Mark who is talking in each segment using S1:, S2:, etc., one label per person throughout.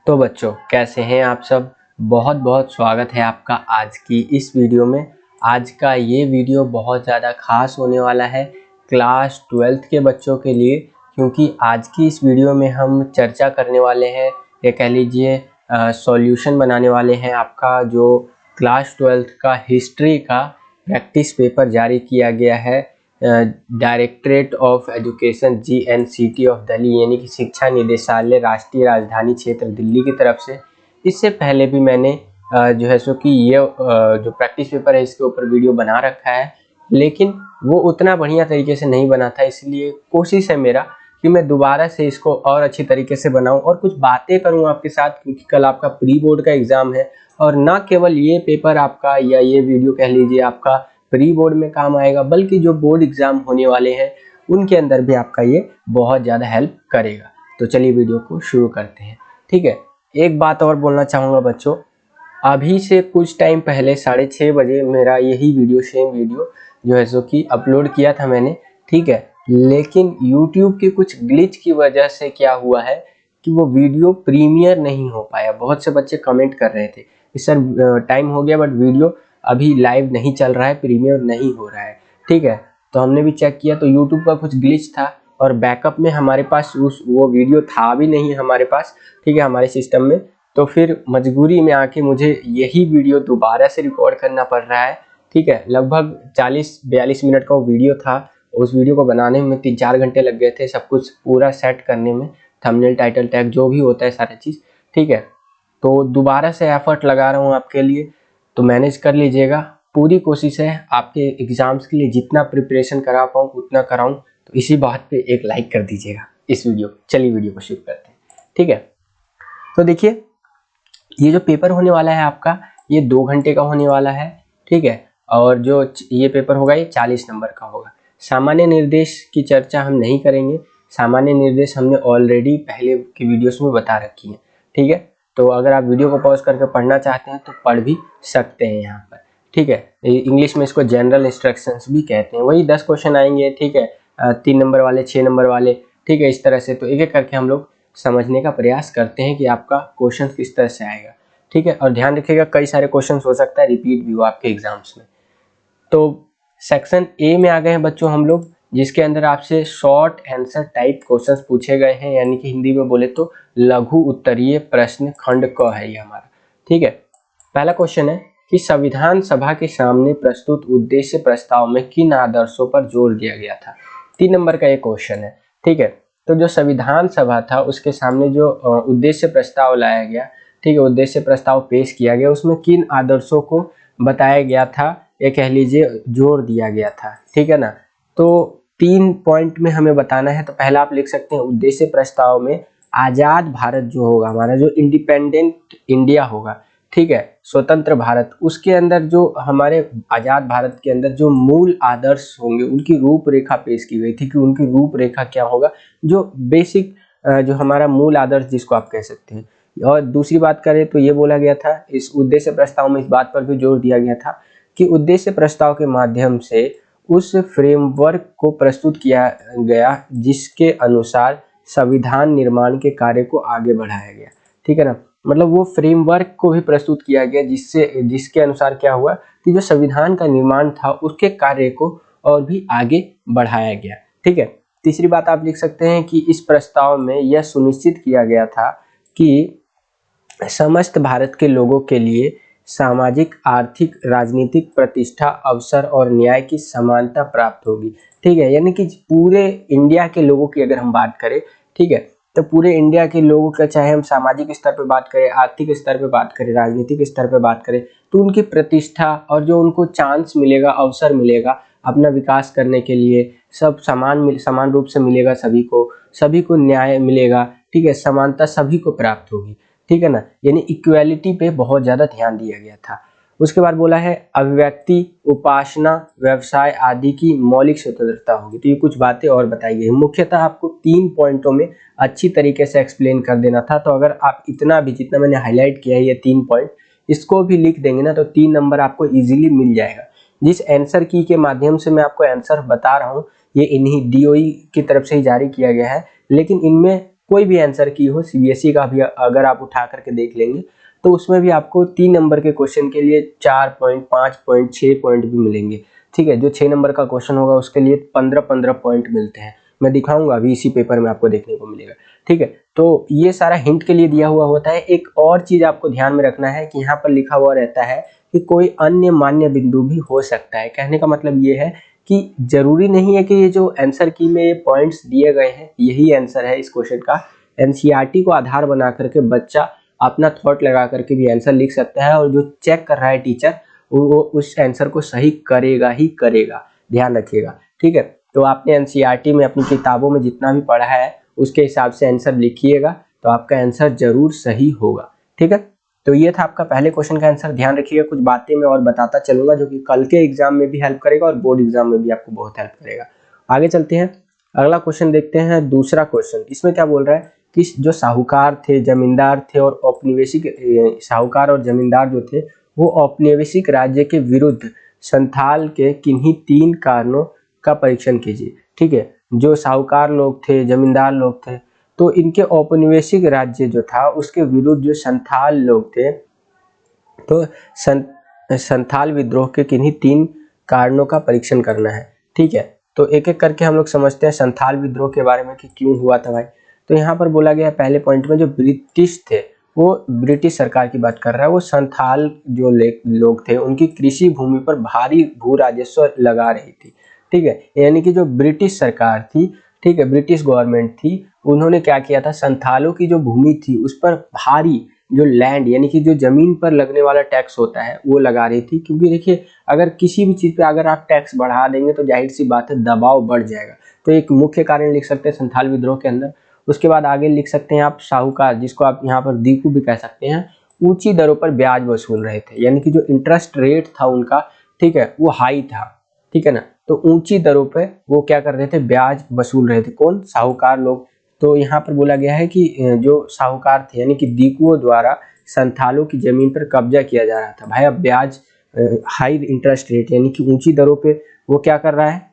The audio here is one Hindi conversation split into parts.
S1: तो बच्चों कैसे हैं आप सब। बहुत बहुत स्वागत है आपका आज की इस वीडियो में। आज का ये वीडियो बहुत ज़्यादा खास होने वाला है क्लास 12th के बच्चों के लिए, क्योंकि आज की इस वीडियो में हम चर्चा करने वाले हैं या कह लीजिए सॉल्यूशन बनाने वाले हैं आपका जो क्लास 12th का हिस्ट्री का प्रैक्टिस पेपर जारी किया गया है directorate of education GNCT of Delhi यानी कि शिक्षा निदेशालय राष्ट्रीय राजधानी क्षेत्र दिल्ली की तरफ से। इससे पहले भी मैंने जो है सो कि ये जो प्रैक्टिस पेपर है इसके ऊपर वीडियो बना रखा है, लेकिन वो उतना बढ़िया तरीके से नहीं बना था। इसलिए कोशिश है मेरा कि मैं दोबारा से इसको और अच्छी तरीके से बनाऊं और कुछ बातें करूं आपके साथ, क्योंकि कल आपका प्री बोर्ड का एग्ज़ाम है और ना केवल ये पेपर आपका या ये वीडियो कह लीजिए आपका प्री बोर्ड में काम आएगा, बल्कि जो बोर्ड एग्जाम होने वाले हैं उनके अंदर भी आपका ये बहुत ज़्यादा हेल्प करेगा। तो चलिए वीडियो को शुरू करते हैं। ठीक है, एक बात और बोलना चाहूँगा बच्चों, अभी से कुछ टाइम पहले 6:30 बजे मेरा यही वीडियो सेम वीडियो जो है सो कि अपलोड किया था मैंने। ठीक है, लेकिन YouTube के कुछ ग्लिच की वजह से क्या हुआ है कि वो वीडियो प्रीमियर नहीं हो पाया। बहुत से बच्चे कमेंट कर रहे थे कि सर टाइम हो गया बट वीडियो अभी लाइव नहीं चल रहा है, प्रीमियर नहीं हो रहा है। ठीक है, तो हमने भी चेक किया तो YouTube का कुछ ग्लिच था और बैकअप में हमारे पास वो वीडियो था भी नहीं हमारे पास। ठीक है, हमारे सिस्टम में। तो फिर मजबूरी में आके मुझे यही वीडियो दोबारा से रिकॉर्ड करना पड़ रहा है। ठीक है, लगभग 40-42 मिनट का वो वीडियो था। उस वीडियो को बनाने में 3-4 घंटे लग गए थे, सब कुछ पूरा सेट करने में, थंबनेल टाइटल टैग जो भी होता है सारा चीज़। ठीक है, तो दोबारा से एफर्ट लगा रहा हूँ आपके लिए, तो मैनेज कर लीजिएगा। पूरी कोशिश है आपके एग्ज़ाम्स के लिए जितना प्रिपरेशन करा पाऊँ उतना कराऊँ। तो इसी बात पे एक लाइक कर दीजिएगा इस वीडियो। चलिए वीडियो को शुरू करते हैं। ठीक है, तो देखिए ये जो पेपर होने वाला है आपका ये 2 घंटे का होने वाला है। ठीक है, और जो ये पेपर होगा ये 40 नंबर का होगा। सामान्य निर्देश की चर्चा हम नहीं करेंगे, सामान्य निर्देश हमने ऑलरेडी पहले की वीडियोस में बता रखी है। ठीक है, तो अगर आप वीडियो को पॉज करके पढ़ना चाहते हैं तो पढ़ भी सकते हैं यहाँ पर। ठीक है, इंग्लिश में इसको जनरल इंस्ट्रक्शंस भी कहते हैं। वही 10 क्वेश्चन आएंगे। ठीक है, 3 नंबर वाले, 6 नंबर वाले। ठीक है, इस तरह से तो एक एक करके हम लोग समझने का प्रयास करते हैं कि आपका क्वेश्चन किस तरह से आएगा। ठीक है, और ध्यान रखिएगा कई सारे क्वेश्चन हो सकता है रिपीट भी हो आपके एग्जाम्स में। तो सेक्शन ए में आ गए हैं बच्चों हम लोग, जिसके अंदर आपसे शॉर्ट आंसर टाइप क्वेश्चंस पूछे गए हैं, यानी कि हिंदी में बोले तो लघु उत्तरीय प्रश्न खंड क है ये हमारा। ठीक है, पहला क्वेश्चन है कि संविधान सभा के सामने प्रस्तुत उद्देश्य प्रस्ताव में किन आदर्शों पर जोर दिया गया था। 3 नंबर का एक क्वेश्चन है। ठीक है, तो जो संविधान सभा था उसके सामने जो उद्देश्य प्रस्ताव लाया गया, ठीक है, उद्देश्य प्रस्ताव पेश किया गया, उसमें किन आदर्शों को बताया गया था, ये कह लीजिए जोर दिया गया था। ठीक है ना, तो 3 पॉइंट में हमें बताना है। तो पहला आप लिख सकते हैं उद्देश्य प्रस्ताव में आजाद भारत जो होगा हमारा, जो इंडिपेंडेंट इंडिया होगा, ठीक है, स्वतंत्र भारत, उसके अंदर जो हमारे आजाद भारत के अंदर जो मूल आदर्श होंगे उनकी रूपरेखा पेश की गई थी कि उनकी रूपरेखा क्या होगा, जो बेसिक जो हमारा मूल आदर्श जिसको आप कह सकते हैं। और दूसरी बात करें तो ये बोला गया था इस उद्देश्य प्रस्ताव में, इस बात पर भी जोर दिया गया था कि उद्देश्य प्रस्ताव के माध्यम से उस फ्रेमवर्क को प्रस्तुत किया गया जिसके अनुसार संविधान निर्माण के कार्य को आगे बढ़ाया गया। ठीक है ना, मतलब वो फ्रेमवर्क को भी प्रस्तुत किया गया जिसके अनुसार क्या हुआ कि जो संविधान का निर्माण था उसके कार्य को और भी आगे बढ़ाया गया। ठीक है, तीसरी बात आप लिख सकते हैं कि इस प्रस्ताव में यह सुनिश्चित किया गया था कि समस्त भारत के लोगों के लिए सामाजिक, आर्थिक, राजनीतिक प्रतिष्ठा, अवसर और न्याय की समानता प्राप्त होगी। ठीक है, यानी कि पूरे इंडिया के लोगों की अगर हम बात करें, ठीक है, तो पूरे इंडिया के लोगों का, चाहे हम सामाजिक स्तर पे बात करें, आर्थिक स्तर पे बात करें, राजनीतिक स्तर पे बात करें, तो उनकी प्रतिष्ठा और जो उनको चांस मिलेगा, अवसर मिलेगा अपना विकास करने के लिए, सब समान रूप से मिलेगा सभी को न्याय मिलेगा। ठीक है, समानता सभी को प्राप्त होगी। ठीक है ना, यानी इक्वालिटी पे बहुत ज़्यादा ध्यान दिया गया था। उसके बाद बोला है अभिव्यक्ति, उपासना, व्यवसाय आदि की मौलिक स्वतंत्रता होगी। तो ये कुछ बातें और बताई गई। मुख्यतः आपको 3 पॉइंटों में अच्छी तरीके से एक्सप्लेन कर देना था। तो अगर आप इतना भी, जितना मैंने हाईलाइट किया है ये 3 पॉइंट, इसको भी लिख देंगे ना तो 3 नंबर आपको इजीली मिल जाएगा। जिस आंसर की के माध्यम से मैं आपको आंसर बता रहा हूँ ये इन्हीं DOE की तरफ से ही जारी किया गया है, लेकिन इनमें कोई भी आंसर की हो, सीबीएसई का भी अगर आप उठा करके देख लेंगे तो उसमें भी आपको 3 नंबर के क्वेश्चन के लिए 4 पॉइंट, 5 पॉइंट, 6 पॉइंट भी मिलेंगे। ठीक है, जो 6 नंबर का क्वेश्चन होगा उसके लिए 15-15 पॉइंट मिलते हैं। मैं दिखाऊंगा अभी इसी पेपर में आपको देखने को मिलेगा। ठीक है, तो ये सारा हिंट के लिए दिया हुआ होता है। एक और चीज आपको ध्यान में रखना है कि यहाँ पर लिखा हुआ रहता है कि कोई अन्य मान्य बिंदु भी हो सकता है। कहने का मतलब ये है कि जरूरी नहीं है कि ये जो आंसर की में ये पॉइंट्स दिए गए हैं यही आंसर है इस क्वेश्चन का। एनसीईआरटी को आधार बना करके बच्चा अपना थॉट लगा करके भी आंसर लिख सकता है, और जो चेक कर रहा है टीचर वो उस आंसर को सही करेगा ही करेगा, ध्यान रखिएगा। ठीक है, तो आपने एनसीईआरटी में अपनी किताबों में जितना भी पढ़ा है उसके हिसाब से आंसर लिखिएगा तो आपका आंसर जरूर सही होगा। ठीक है, तो ये था आपका पहले क्वेश्चन का आंसर। ध्यान रखिएगा, कुछ बातें मैं और बताता चलूंगा जो कि कल के एग्जाम में भी हेल्प करेगा और बोर्ड एग्जाम में भी आपको बहुत हेल्प करेगा। आगे चलते हैं, अगला क्वेश्चन देखते हैं। दूसरा क्वेश्चन इसमें क्या बोल रहा है कि जो साहूकार थे, जमींदार थे और औपनिवेशिक, साहूकार और जमींदार जो थे वो औपनिवेशिक राज्य के विरुद्ध संथाल के किन्हीं 3 कारणों का परीक्षण कीजिए। ठीक है, जो साहूकार लोग थे, जमींदार लोग थे, तो इनके औपनिवेशिक राज्य जो था उसके विरुद्ध जो संथाल लोग थे, तो संथाल विद्रोह के किन्हीं 3 कारणों का परीक्षण करना है। ठीक है, तो एक एक करके हम लोग समझते हैं संथाल विद्रोह के बारे में कि क्यों हुआ था भाई। तो यहाँ पर बोला गया पहले पॉइंट में जो ब्रिटिश थे, वो ब्रिटिश सरकार की बात कर रहा है, वो संथाल जो लोग थे उनकी कृषि भूमि पर भारी भू राजस्व लगा रही थी। ठीक है, यानी कि जो ब्रिटिश सरकार थी, ठीक है, ब्रिटिश गवर्नमेंट थी, उन्होंने क्या किया था, संथालों की जो भूमि थी उस पर भारी जो लैंड यानी कि जो जमीन पर लगने वाला टैक्स होता है वो लगा रही थी। क्योंकि देखिए अगर किसी भी चीज पे अगर आप टैक्स बढ़ा देंगे तो जाहिर सी बात है दबाव बढ़ जाएगा। तो एक मुख्य कारण लिख सकते हैं संथाल विद्रोह के अंदर। उसके बाद आगे लिख सकते हैं आप साहूकार, जिसको आप यहाँ पर दीकू भी कह सकते हैं, ऊंची दरों पर ब्याज वसूल रहे थे, यानी कि जो इंटरेस्ट रेट था उनका, ठीक है, वो हाई था। ठीक है ना, तो ऊंची दरों पे वो क्या कर रहे थे, ब्याज वसूल रहे थे। कौन, साहूकार लोग। तो यहाँ पर बोला गया है कि जो साहूकार थे यानी कि दीकुओं द्वारा संथालों की जमीन पर कब्जा किया जा रहा था। भाई अब ब्याज, हाई इंटरेस्ट रेट यानी कि ऊंची दरों पे वो क्या कर रहा है,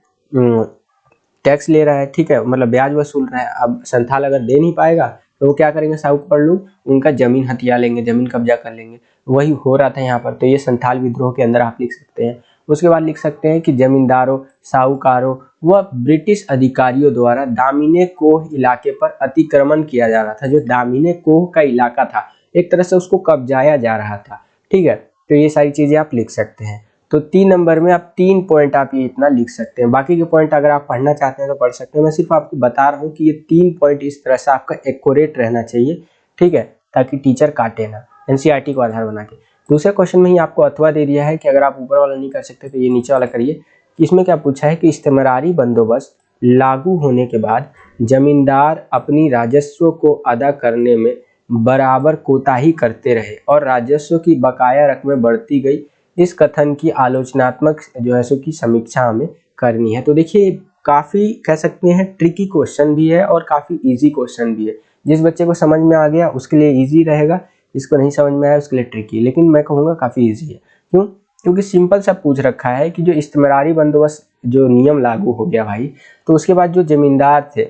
S1: टैक्स ले रहा है। ठीक है, मतलब ब्याज वसूल रहा है। अब संथाल अगर दे नहीं पाएगा तो वो क्या करेंगे, साहूकार लोग उनका जमीन हथिया लेंगे, जमीन कब्जा कर लेंगे। वही हो रहा था यहाँ पर। तो ये संथाल विद्रोह के अंदर आप लिख सकते हैं। उसके बाद लिख सकते हैं कि जमींदारों, साहूकारों व ब्रिटिश अधिकारियों द्वारा दामिने कोह इलाके पर अतिक्रमण किया जा रहा था। जो दामिने कोह का इलाका था एक तरह से उसको कब्जाया जा रहा था। ठीक है, तो ये सारी चीजें आप लिख सकते हैं। तो 3 नंबर में आप 3 पॉइंट आप ये इतना लिख सकते हैं। बाकी के पॉइंट अगर आप पढ़ना चाहते हैं तो पढ़ सकते हैं। मैं सिर्फ आपको बता रहा हूँ कि ये 3 पॉइंट इस तरह से आपका एक्यूरेट रहना चाहिए। ठीक है, ताकि टीचर काटे ना, एनसीईआरटी को आधार बना के। दूसरे क्वेश्चन में ही आपको अथवा दे दिया है कि अगर आप ऊपर वाला नहीं कर सकते तो ये नीचे वाला करिए। इसमें क्या पूछा है कि इस्तेमरारी बंदोबस्त लागू होने के बाद जमींदार अपनी राजस्व को अदा करने में बराबर कोताही करते रहे और राजस्व की बकाया रकमें बढ़ती गई। इस कथन की आलोचनात्मक जो है सो की समीक्षा हमें करनी है। तो देखिए काफी कह सकते हैं ट्रिकी क्वेश्चन भी है और काफी इजी क्वेश्चन भी है। जिस बच्चे को समझ में आ गया उसके लिए इजी रहेगा, इसको नहीं समझ में आया उसके लिए ट्रिकी, लेकिन मैं कहूँगा काफी इजी है। क्यों? क्योंकि सिंपल सा पूछ रखा है कि जो इस्तेमरारी बंदोबस्त जो नियम लागू हो गया भाई, तो उसके बाद जो जमींदार थे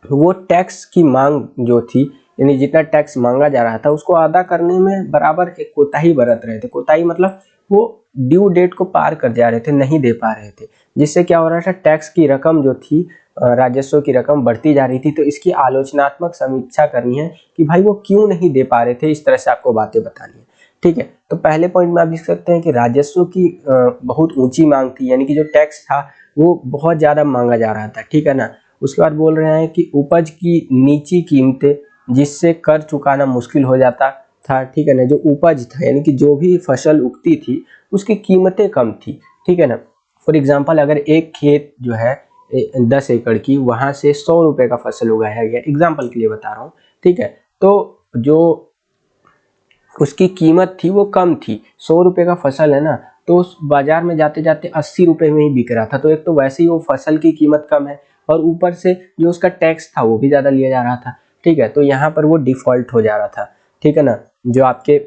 S1: वो टैक्स की मांग जो थी, यानी जितना टैक्स मांगा जा रहा था उसको अदा करने में बराबर एक कोताही बरत रहे थे। कोताही मतलब वो ड्यू डेट को पार कर जा रहे थे, नहीं दे पा रहे थे, जिससे क्या हो रहा था, टैक्स की रकम जो थी, राजस्व की रकम बढ़ती जा रही थी। तो इसकी आलोचनात्मक समीक्षा करनी है कि भाई वो क्यों नहीं दे पा रहे थे, इस तरह से आपको बातें बतानी है। ठीक है, तो पहले पॉइंट में आप देख सकते हैं कि राजस्व की बहुत ऊंची मांग थी, यानी कि जो टैक्स था वो बहुत ज्यादा मांगा जा रहा था। ठीक है ना, उसके बाद बोल रहे हैं कि उपज की नीची कीमतें जिससे कर चुकाना मुश्किल हो जाता था। ठीक है ना, जो उपज था यानी कि जो भी फसल उगती थी उसकी कीमतें कम थी। ठीक है ना, फॉर एग्जांपल अगर एक खेत जो है 10 एकड़ की, वहां से 100 रुपए का फसल उगाया गया, एग्जांपल के लिए बता रहा हूँ। ठीक है, तो जो उसकी कीमत थी वो कम थी। 100 रुपए का फसल है ना, तो उस बाजार में जाते जाते 80 रुपए में ही बिक रहा था। तो एक तो वैसे ही वो फसल की कीमत कम है और ऊपर से जो उसका टैक्स था वो भी ज्यादा लिया जा रहा था। ठीक है, तो यहाँ पर वो डिफॉल्ट हो जा रहा था। ठीक है ना, जो आपके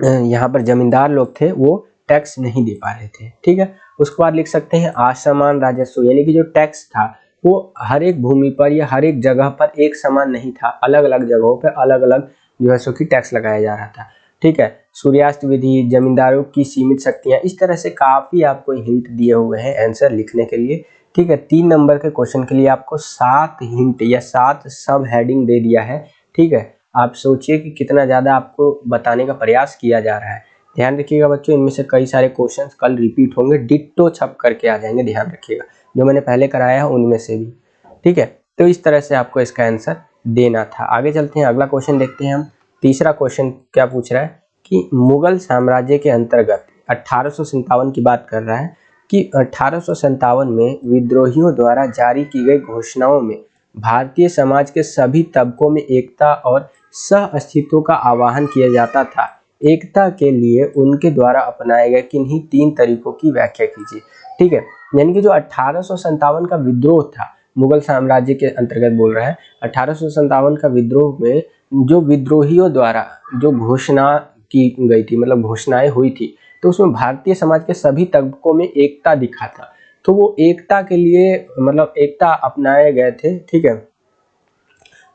S1: यहाँ पर जमींदार लोग थे वो टैक्स नहीं दे पा रहे थे। ठीक है, उसके बाद लिख सकते हैं असमान राजस्व, यानी कि जो टैक्स था, वो हर एक भूमि पर या हर एक जगह पर एक समान नहीं था, अलग अलग जगहों पर अलग अलग जो है सो कि टैक्स लगाया जा रहा था। ठीक है, सूर्यास्त विधि, जमींदारों की सीमित शक्तियां, इस तरह से काफी आपको हिंट दिए हुए हैं आंसर लिखने के लिए। ठीक है, 3 नंबर के क्वेश्चन के लिए आपको 7 हिंट या 7 सब हेडिंग दे दिया है। ठीक है, आप सोचिए कि कितना ज़्यादा आपको बताने का प्रयास किया जा रहा है। ध्यान रखिएगा बच्चों, इनमें से कई सारे क्वेश्चंस कल रिपीट होंगे, डिट्टो छप करके आ जाएंगे, ध्यान रखिएगा, जो मैंने पहले कराया है उनमें से भी। ठीक है, तो इस तरह से आपको इसका आंसर देना था। आगे चलते हैं, अगला क्वेश्चन देखते हैं हम। तीसरा क्वेश्चन क्या पूछ रहा है कि मुगल साम्राज्य के अंतर्गत 1857 की बात कर रहा है कि 1857 में विद्रोहियों द्वारा जारी की गई घोषणाओं में भारतीय समाज के सभी तबकों में एकता और सह अस्तित्व का आह्वान किया जाता था। एकता के लिए उनके द्वारा अपनाए गए किन्हीं 3 तरीकों की व्याख्या कीजिए। ठीक है, यानी कि जो 1857 का विद्रोह था, मुगल साम्राज्य के अंतर्गत बोल रहा है, 1857 का विद्रोह में जो विद्रोहियों द्वारा जो घोषणा की गई थी, मतलब घोषणाएं हुई थी, तो उसमें भारतीय समाज के सभी तबकों में एकता दिखा था। तो वो एकता के लिए मतलब एकता अपनाए गए थे। ठीक है,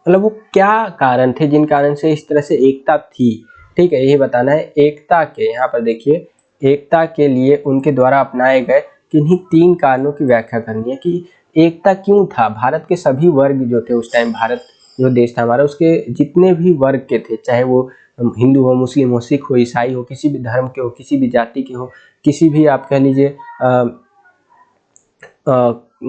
S1: मतलब वो क्या कारण थे जिन कारण से इस तरह से एकता थी। ठीक है, यही बताना है। एकता के, यहाँ पर देखिए, एकता के लिए उनके द्वारा अपनाए गए किन्हीं 3 कारणों की व्याख्या करनी है कि एकता क्यों था। भारत के सभी वर्ग जो थे उस टाइम, भारत जो देश था हमारा, उसके जितने भी वर्ग के थे, चाहे वो हिंदू हो, मुस्लिम हो, सिख हो, ईसाई हो, किसी भी धर्म के हो, किसी भी जाति के हो, किसी भी आप कह लीजिए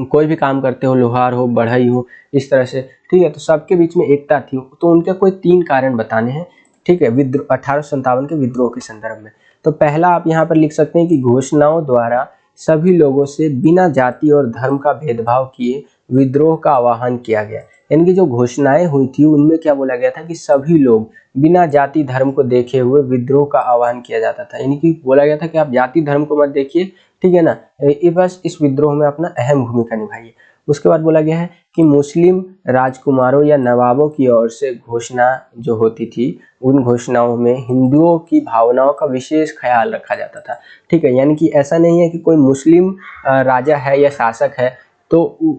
S1: कोई भी काम करते हो, लोहार हो, बढ़ई हो, इस तरह से। ठीक है, तो सबके बीच में एकता थी। तो उनके कोई 3 कारण बताने हैं। ठीक है, विद्रोह 1857 के विद्रोह के संदर्भ में। तो पहला आप यहाँ पर लिख सकते हैं कि घोषणाओं द्वारा सभी लोगों से बिना जाति और धर्म का भेदभाव किए विद्रोह का आह्वान किया गया। यानी कि जो घोषणाएं हुई थी उनमें क्या बोला गया था कि सभी लोग बिना जाति धर्म को देखे हुए विद्रोह का आह्वान किया जाता था। यानी कि बोला गया था कि आप जाति धर्म को मत देखिए, ठीक है ना, ये बस इस विद्रोह में अपना अहम भूमिका निभाइए। उसके बाद बोला गया है कि मुस्लिम राजकुमारों या नवाबों की ओर से घोषणा जो होती थी, उन घोषणाओं में हिंदुओं की भावनाओं का विशेष ख्याल रखा जाता था। ठीक है, यानी कि ऐसा नहीं है कि कोई मुस्लिम राजा है या शासक है तो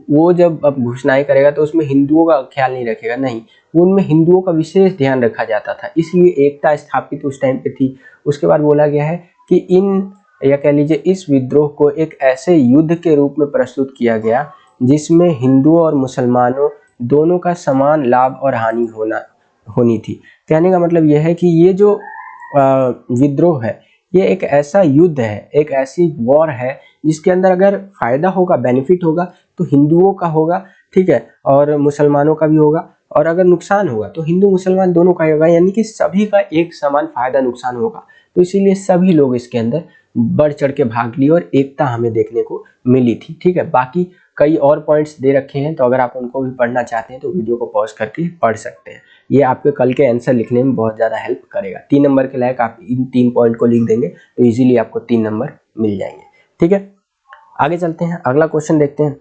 S1: वो जब अब घोषणाएं करेगा तो उसमें हिंदुओं का ख्याल नहीं रखेगा, नहीं, उनमें हिंदुओं का विशेष ध्यान रखा जाता था, इसलिए एकता स्थापित उस टाइम पे थी। उसके बाद बोला गया है कि इन, या कह लीजिए इस विद्रोह को एक ऐसे युद्ध के रूप में प्रस्तुत किया गया जिसमें हिंदुओं और मुसलमानों दोनों का समान लाभ और हानि होनी थी। कहने का मतलब यह है कि ये जो विद्रोह है, ये एक ऐसा युद्ध है, एक ऐसी वॉर है जिसके अंदर अगर फायदा होगा, बेनिफिट होगा तो हिंदुओं का होगा, ठीक है, और मुसलमानों का भी होगा, और अगर नुकसान होगा तो हिंदू मुसलमान दोनों का होगा, यानी कि सभी का एक समान फायदा नुकसान होगा। तो इसीलिए सभी लोग इसके अंदर बढ़ चढ़ के भाग लिए और एकता हमें देखने को मिली थी। ठीक है, बाकी कई और पॉइंट्स दे रखे हैं, तो अगर आप उनको भी पढ़ना चाहते हैं तो वीडियो को पॉज करके पढ़ सकते हैं। ये आपके कल के आंसर लिखने में बहुत ज़्यादा हेल्प करेगा। 3 नंबर के लायक आप इन 3 पॉइंट को लिख देंगे तो इजीली आपको 3 नंबर मिल जाएंगे। ठीक है, आगे चलते हैं, अगला क्वेश्चन देखते हैं।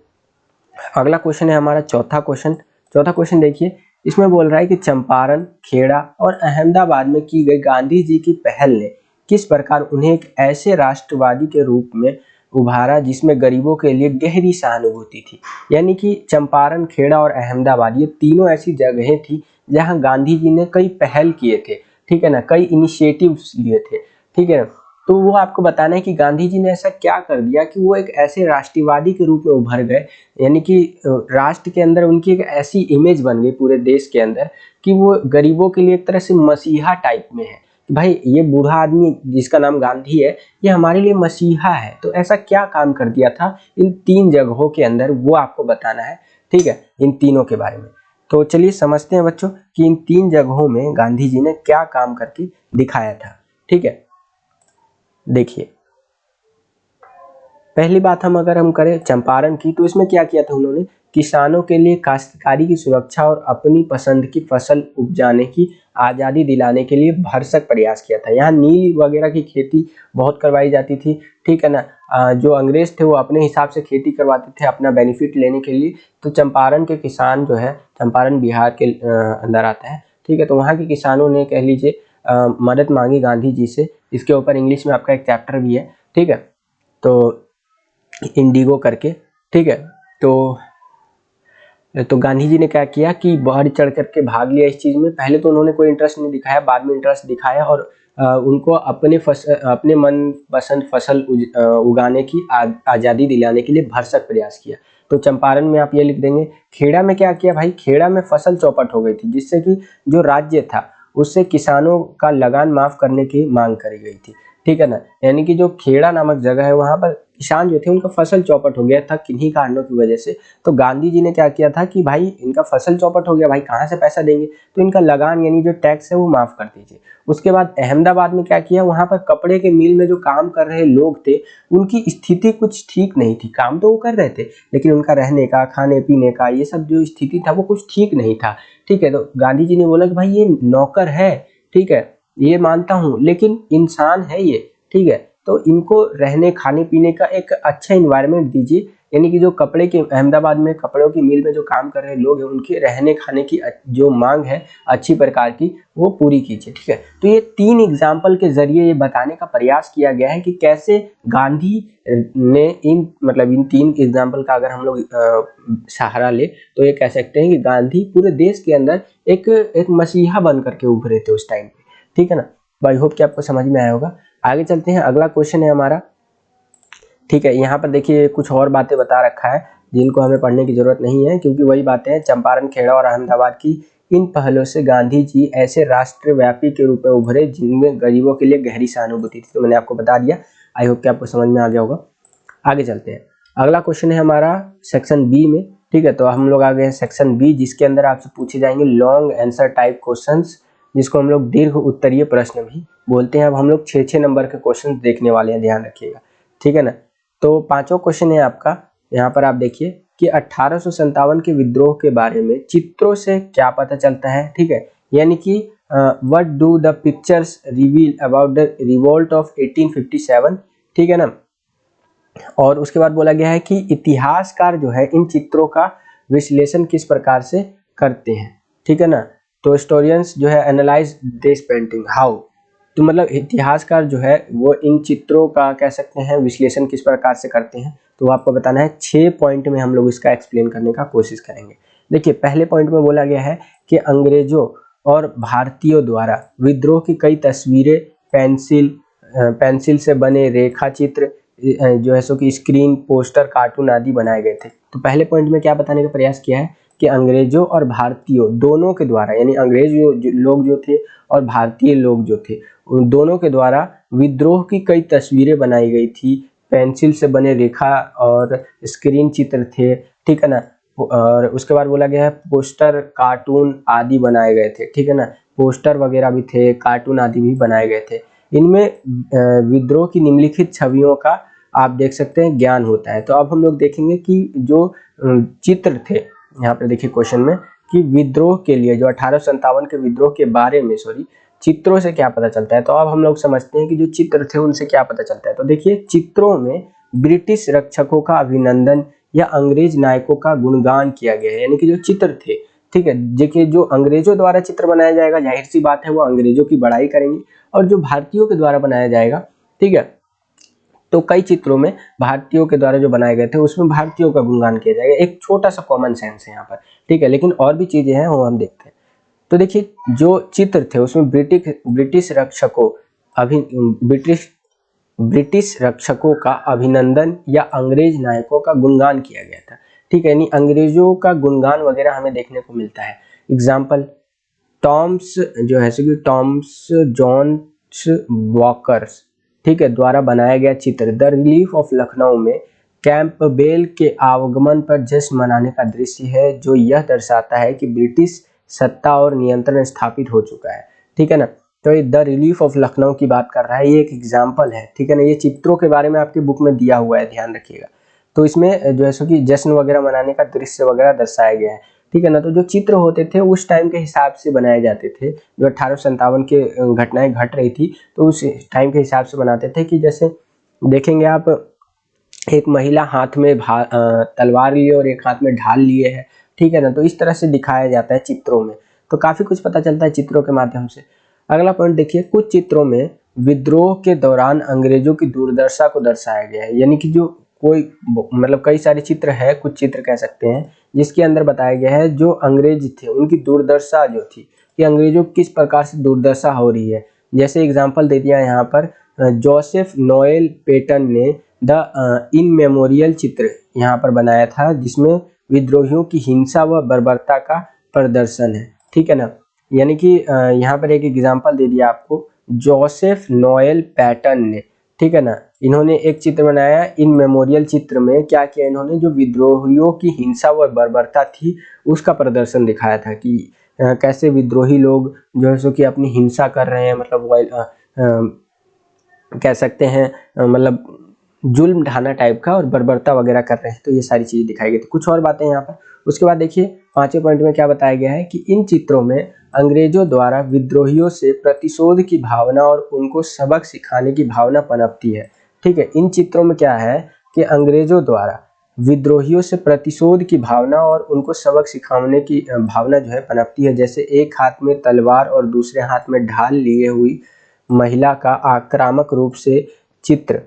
S1: अगला क्वेश्चन है हमारा चौथा क्वेश्चन। चौथा क्वेश्चन देखिए, इसमें बोल रहा है कि चंपारण, खेड़ा और अहमदाबाद में की गई गांधी जी की पहल ने किस प्रकार उन्हें एक ऐसे राष्ट्रवादी के रूप में उभारा जिसमें गरीबों के लिए गहरी सहानुभूति थी। यानी कि चंपारण, खेड़ा और अहमदाबाद, ये तीनों ऐसी जगहें थी जहां गांधी जी ने कई पहल किए थे, ठीक है ना, कई इनिशिएटिव्स लिए थे। ठीक है ना, तो वो आपको बताना है कि गांधी जी ने ऐसा क्या कर दिया कि वो एक ऐसे राष्ट्रवादी के रूप में उभर गए, यानी कि राष्ट्र के अंदर उनकी एक ऐसी इमेज बन गई पूरे देश के अंदर कि वो गरीबों के लिए एक तरह से मसीहा टाइप में है। भाई ये बूढ़ा आदमी जिसका नाम गांधी है, ये हमारे लिए मसीहा है। तो ऐसा क्या काम कर दिया था इन 3 जगहों के अंदर, वो आपको बताना है। ठीक है, इन तीनों के बारे में। तो चलिए समझते हैं बच्चों कि इन 3 जगहों में गांधी जी ने क्या काम करके दिखाया था। ठीक है, देखिए, पहली बात अगर हम करें चंपारण की, तो इसमें क्या किया था उन्होंने, किसानों के लिए काश्तकारी की सुरक्षा और अपनी पसंद की फसल उपजाने की आज़ादी दिलाने के लिए भरसक प्रयास किया था। यहाँ नील वगैरह की खेती बहुत करवाई जाती थी, ठीक है ना। जो अंग्रेज थे वो अपने हिसाब से खेती करवाते थे अपना बेनिफिट लेने के लिए। तो चंपारण के किसान जो है, चंपारण बिहार के अंदर आता है, ठीक है, तो वहाँ के किसानों ने कह लीजिए मदद मांगी गांधी जी से। इसके ऊपर इंग्लिश में आपका एक चैप्टर भी है, ठीक है, तो इंडिगो करके, ठीक है। तो तो गांधी जी ने क्या किया कि बढ़ चढ़ करके भाग लिया इस चीज़ में। पहले तो उन्होंने कोई इंटरेस्ट नहीं दिखाया, बाद में इंटरेस्ट दिखाया और उनको अपने मन पसंद फसल उगाने की आज़ादी दिलाने के लिए भरसक प्रयास किया। तो चंपारण में आप ये लिख देंगे। खेड़ा में क्या किया भाई, खेड़ा में फसल चौपट हो गई थी, जिससे कि जो राज्य था उससे किसानों का लगान माफ करने की मांग करी गई थी, ठीक है ना। यानी कि जो खेड़ा नामक जगह है वहां पर किसान जो थे उनका फसल चौपट हो गया था किन्हीं कारणों की वजह से। तो गांधी जी ने क्या किया था कि भाई इनका फसल चौपट हो गया, भाई कहाँ से पैसा देंगे, तो इनका लगान यानी जो टैक्स है वो माफ कर दीजिए। उसके बाद अहमदाबाद में क्या किया, वहां पर कपड़े के मिल में जो काम कर रहे लोग थे उनकी स्थिति कुछ ठीक नहीं थी। काम तो वो कर रहे थे लेकिन उनका रहने का, खाने पीने का, ये सब जो स्थिति था वो कुछ ठीक नहीं था, ठीक है। तो गांधी जी ने बोला कि भाई ये नौकर है, ठीक है, ये मानता हूं, लेकिन इंसान है ये, ठीक है, तो इनको रहने खाने पीने का एक अच्छा इन्वायरमेंट दीजिए। यानी कि जो कपड़े के अहमदाबाद में कपड़ों की मिल में जो काम कर रहे लोग हैं उनके रहने खाने की जो मांग है अच्छी प्रकार की वो पूरी कीजिए, ठीक है। तो ये 3 एग्जाम्पल के जरिए ये बताने का प्रयास किया गया है कि कैसे गांधी ने इन 3 एग्जाम्पल का अगर हम लोग सहारा ले तो ये कह सकते हैं कि गांधी पूरे देश के अंदर एक मसीहा बन करके उभरे थे उस टाइम पे, ठीक है ना। आई होप कि आपको समझ में आया होगा। आगे चलते हैं, अगला क्वेश्चन है हमारा, ठीक है। यहाँ पर देखिए कुछ और बातें बता रखा है जिनको हमें पढ़ने की जरूरत नहीं है, क्योंकि वही बातें हैं चंपारण, खेड़ा और अहमदाबाद की इन पहलों से गांधी जी ऐसे राष्ट्रव्यापी के रूप में उभरे जिनमें गरीबों के लिए गहरी सहानुभूति थी। तो मैंने आपको बता दिया, आई होप कि आपको समझ में आ गया होगा। आगे चलते हैं, अगला क्वेश्चन है हमारा सेक्शन बी में, ठीक है। तो हम लोग आ गए हैं सेक्शन बी, जिसके अंदर आपसे पूछे जाएंगे लॉन्ग आंसर टाइप क्वेश्चंस, जिसको हम लोग दीर्घ उत्तरीय प्रश्न भी बोलते हैं। अब हम लोग 6-6 नंबर के क्वेश्चन देखने वाले हैं, ध्यान रखिएगा, ठीक है ना। तो 5वां क्वेश्चन है आपका, यहाँ पर आप देखिए कि 1857 के विद्रोह के बारे में चित्रों से क्या पता चलता है, ठीक है। यानी कि what do the pictures reveal about the revolt of 1857, ठीक है ना। और उसके बाद बोला गया है कि इतिहासकार जो है इन चित्रों का विश्लेषण किस प्रकार से करते हैं, ठीक है ना। तो हिस्टोरियंस जो है एनालाइज दिस पेंटिंग हाउ, तो इतिहासकार जो है वो इन चित्रों का कह सकते हैं विश्लेषण किस प्रकार से करते हैं। तो आपको बताना है 6 पॉइंट में हम लोग इसका एक्सप्लेन करने का कोशिश करेंगे। देखिए पहले पॉइंट में बोला गया है कि अंग्रेजों और भारतीयों द्वारा विद्रोह की कई तस्वीरें पेंसिल से बने रेखा चित्र जो है सो कि स्क्रीन, पोस्टर, कार्टून आदि बनाए गए थे। तो पहले पॉइंट में क्या बताने का प्रयास किया है कि अंग्रेजों और भारतीयों दोनों के द्वारा, यानी अंग्रेज लोग जो थे और भारतीय लोग जो थे उन दोनों के द्वारा विद्रोह की कई तस्वीरें बनाई गई थी, पेंसिल से बने रेखा और स्क्रीन चित्र थे, ठीक है ना। और उसके बाद बोला गया है पोस्टर, कार्टून आदि बनाए गए थे, ठीक है ना। पोस्टर वगैरह भी थे, कार्टून आदि भी बनाए गए थे। इनमें विद्रोह की निम्नलिखित छवियों का आप देख सकते हैं ज्ञान होता है। तो अब हम लोग देखेंगे कि जो चित्र थे, यहाँ पर देखिए क्वेश्चन में कि विद्रोह के लिए जो 1857 के विद्रोह के बारे में चित्रों से क्या पता चलता है। तो अब हम लोग समझते हैं कि जो चित्र थे उनसे क्या पता चलता है। तो देखिए चित्रों में ब्रिटिश रक्षकों का अभिनंदन या अंग्रेज नायकों का गुणगान किया गया है। यानी कि जो चित्र थे, ठीक है, देखिए जो अंग्रेजों द्वारा चित्र बनाया जाएगा जाहिर सी बात है वो अंग्रेजों की बड़ाई करेंगे, और जो भारतीयों के द्वारा बनाया जाएगा, ठीक है, तो कई चित्रों में भारतीयों के द्वारा जो बनाए गए थे उसमें भारतीयों का गुणगान किया जाएगा। एक छोटा सा कॉमन सेंस है यहाँ पर, ठीक है, लेकिन और भी चीजें हैं वो हम देखते हैं। तो देखिए जो चित्र थे उसमें ब्रिटिश रक्षकों का अभिनंदन या अंग्रेज नायकों का गुणगान किया गया था, ठीक है, यानी अंग्रेजों का गुणगान वगैरह हमें देखने को मिलता है। एग्जाम्पल टॉम्स जो है टॉम्स जॉन्स वॉकर्स, ठीक है, द्वारा बनाया गया चित्र द रिलीफ ऑफ लखनऊ में कैंपबेल के आगमन पर जश्न मनाने का दृश्य है, जो यह दर्शाता है कि ब्रिटिश सत्ता और नियंत्रण स्थापित हो चुका है, ठीक है ना। तो ये द रिलीफ ऑफ लखनऊ की बात कर रहा है, ये एक एग्जाम्पल है, ठीक है ना। ये चित्रों के बारे में आपकी बुक में दिया हुआ है, ध्यान रखिएगा। तो इसमें जो है सो कि जश्न वगैरह मनाने का दृश्य वगैरह दर्शाया गया है, ठीक है ना। तो जो चित्र होते थे उस टाइम के हिसाब से बनाए जाते थे, जो 1857 के घटनाएं घट रही थी तो उस टाइम के हिसाब से बनाते थे। कि जैसे देखेंगे आप एक महिला हाथ में तलवार लिए और एक हाथ में ढाल लिए है, ठीक है ना। तो इस तरह से दिखाया जाता है चित्रों में, तो काफी कुछ पता चलता है चित्रों के माध्यम से। अगला पॉइंट देखिए, कुछ चित्रों में विद्रोह के दौरान अंग्रेजों की दुर्दशा को दर्शाया गया है। यानी कि जो कोई मतलब कई सारे चित्र है, कुछ चित्र कह सकते हैं, जिसके अंदर बताया गया है जो अंग्रेज थे उनकी दुर्दशा जो थी कि अंग्रेजों की किस प्रकार से दुर्दशा हो रही है। जैसे एग्जाम्पल दे दिया यहाँ पर, जोसेफ नोएल पेटन ने द इन मेमोरियल चित्र यहाँ पर बनाया था, जिसमें विद्रोहियों की हिंसा व बर्बरता का प्रदर्शन है। ठीक है ना, यानी कि यहाँ पर एक एग्जाम्पल दे दिया आपको, जोसेफ नोएल पैटन ने, ठीक है ना, इन्होंने एक चित्र बनाया। इन मेमोरियल चित्र में क्या किया इन्होंने, जो विद्रोहियों की हिंसा व बर्बरता थी उसका प्रदर्शन दिखाया था कि कैसे विद्रोही लोग जो है सो कि अपनी हिंसा कर रहे हैं, मतलब कह सकते हैं मतलब जुल्म ढाना टाइप का और बर्बरता वगैरह कर रहे हैं। तो ये सारी चीजें दिखाई गई थी। कुछ और बातें यहाँ पर, उसके बाद देखिए 5वें पॉइंट में क्या बताया गया है कि इन चित्रों में अंग्रेजों द्वारा विद्रोहियों से प्रतिशोध की भावना और उनको सबक सिखाने की भावना पनपती है। ठीक है, इन चित्रों में क्या है कि अंग्रेजों द्वारा विद्रोहियों से प्रतिशोध की भावना और उनको सबक सिखाने की भावना जो है पनपती है। जैसे एक हाथ में तलवार और दूसरे हाथ में ढाल लिए हुई महिला का आक्रामक रूप से चित्र,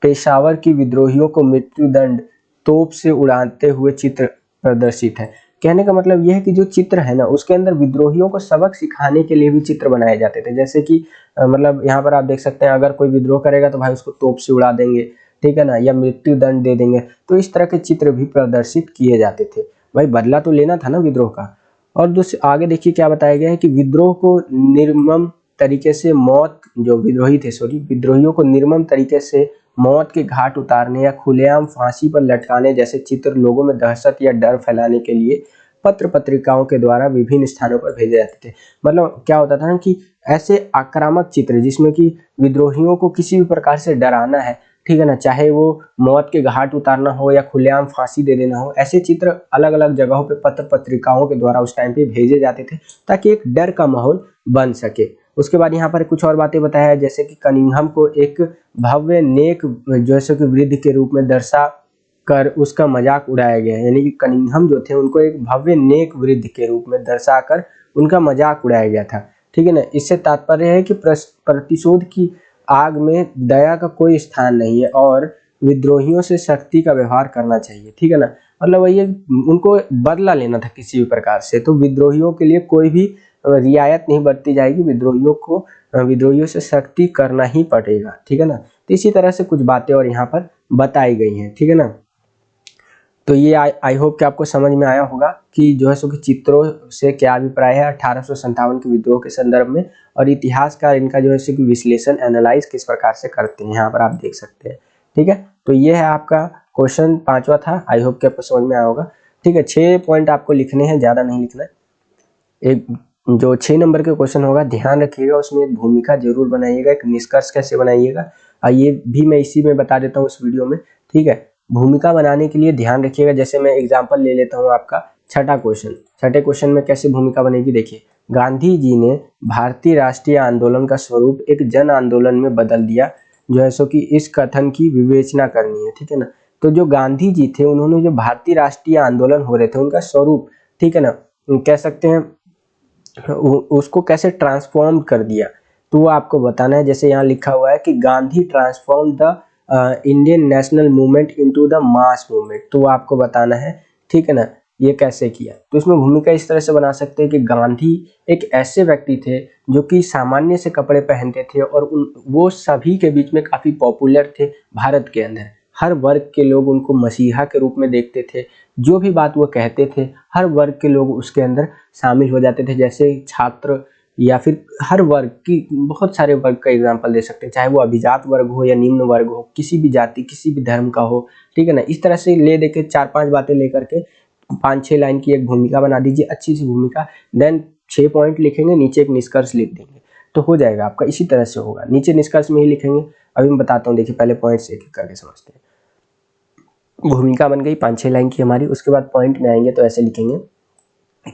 S1: पेशावर की विद्रोहियों को मृत्युदंड तोप से उड़ाते हुए चित्र प्रदर्शित है। कहने का मतलब यह है कि जो चित्र है ना, उसके अंदर विद्रोहियों को सबक सिखाने के लिए भी चित्र बनाए जाते थे। जैसे कि मतलब यहाँ पर आप देख सकते हैं, अगर कोई विद्रोह करेगा तो भाई उसको तोप से उड़ा देंगे, ठीक है ना, या मृत्यु दंड दे देंगे। तो इस तरह के चित्र भी प्रदर्शित किए जाते थे। भाई बदला तो लेना था ना विद्रोह का। और दूसरे आगे देखिए क्या बताया गया है कि विद्रोह को निर्मम तरीके से मौत, जो विद्रोही थे विद्रोहियों को निर्मम तरीके से मौत के घाट उतारने या खुलेआम फांसी पर लटकाने जैसे चित्र लोगों में दहशत या डर फैलाने के लिए पत्र पत्रिकाओं के द्वारा विभिन्न स्थानों पर भेजे जाते थे। मतलब क्या होता था ना कि ऐसे आक्रामक चित्र जिसमें कि विद्रोहियों को किसी भी प्रकार से डराना है, ठीक है ना, चाहे वो मौत के घाट उतारना हो या खुलेआम फांसी दे देना हो, ऐसे चित्र अलग अलग जगहों पे पत्र पत्रिकाओं के द्वारा उस टाइम पे भेजे जाते थे ताकि एक डर का माहौल बन सके। उसके बाद यहाँ पर कुछ और बातें बताया है, जैसे कि कनिंघम को एक भव्य नेक जैसे कि वृद्ध के रूप में दर्शा कर उसका मजाक उड़ाया गया है। यानी कि कनिंघम जो थे उनको एक भव्य नेक वृद्ध के रूप में दर्शाकर उनका मजाक उड़ाया गया था। ठीक है ना, इससे तात्पर्य है कि प्रतिशोध की आग में दया का कोई स्थान नहीं है और विद्रोहियों से सख्ती का व्यवहार करना चाहिए। ठीक है ना, मतलब ये उनको बदला लेना था किसी भी प्रकार से, तो विद्रोहियों के लिए कोई भी रियायत नहीं बरती जाएगी, विद्रोहियों से सख्ती करना ही पड़ेगा। ठीक है ना, तो इसी तरह से कुछ बातें और यहाँ पर बताई गई हैं। ठीक है ना, तो ये आई होप कि आपको समझ में आया होगा कि जो है सो कि चित्रों से क्या अभिप्राय है 1857 के विद्रोह के संदर्भ में, और इतिहासकार इनका जो है सो कि विश्लेषण एनालाइज किस प्रकार से करते हैं, यहाँ पर आप देख सकते हैं। ठीक है, तो ये है आपका क्वेश्चन 5वां था। आई होप कि आपको समझ में आया होगा। ठीक है, 6 पॉइंट आपको लिखने हैं, ज़्यादा नहीं लिखना है। एक जो 6 नंबर के क्वेश्चन होगा, ध्यान रखिएगा उसमें एक भूमिका जरूर बनाइएगा, एक निष्कर्ष कैसे बनाइएगा ये भी मैं इसी में बता देता हूँ इस वीडियो में। ठीक है, भूमिका बनाने के लिए ध्यान रखिएगा, जैसे मैं एग्जांपल ले लेता हूँ आपका छठा क्वेश्चन। छठे क्वेश्चन में कैसे भूमिका बनेगी देखिए, गांधी जी ने भारतीय राष्ट्रीय आंदोलन का स्वरूप एक जन आंदोलन में बदल दिया, जो है सो कि इस कथन की विवेचना करनी है। ठीक है ना, तो जो गांधी जी थे उन्होंने जो भारतीय राष्ट्रीय आंदोलन हो रहे थे उनका स्वरूप, ठीक है ना, कह सकते हैं उसको कैसे ट्रांसफॉर्म कर दिया, तो वो आपको बताना है। जैसे यहाँ लिखा हुआ है कि Gandhi transform the Indian national movement into the mass movement, तो वो आपको बताना है। ठीक है ना, ये कैसे किया, तो इसमें भूमिका इस तरह से बना सकते हैं कि गांधी एक ऐसे व्यक्ति थे जो कि सामान्य से कपड़े पहनते थे और वो सभी के बीच में काफ़ी पॉपुलर थे भारत के अंदर। हर वर्ग के लोग उनको मसीहा के रूप में देखते थे, जो भी बात वो कहते थे हर वर्ग के लोग उसके अंदर शामिल हो जाते थे। जैसे छात्र या फिर हर वर्ग की, बहुत सारे वर्ग का एग्जांपल दे सकते हैं, चाहे वो अभिजात वर्ग हो या निम्न वर्ग हो, किसी भी जाति किसी भी धर्म का हो। ठीक है ना, इस तरह से ले देके 4-5 बातें लेकर के 5-6 लाइन की एक भूमिका बना दीजिए, अच्छी सी भूमिका। देन 6 पॉइंट लिखेंगे, नीचे एक निष्कर्ष लिख देंगे, तो हो जाएगा आपका। इसी तरह से होगा, नीचे निष्कर्ष में ही लिखेंगे। अभी मैं बताता हूँ, देखिए पहले पॉइंट से एक एक करके समझते हैं। भूमिका बन गई 5-6 लाइन की हमारी। उसके बाद पॉइंट में आएंगे तो ऐसे लिखेंगे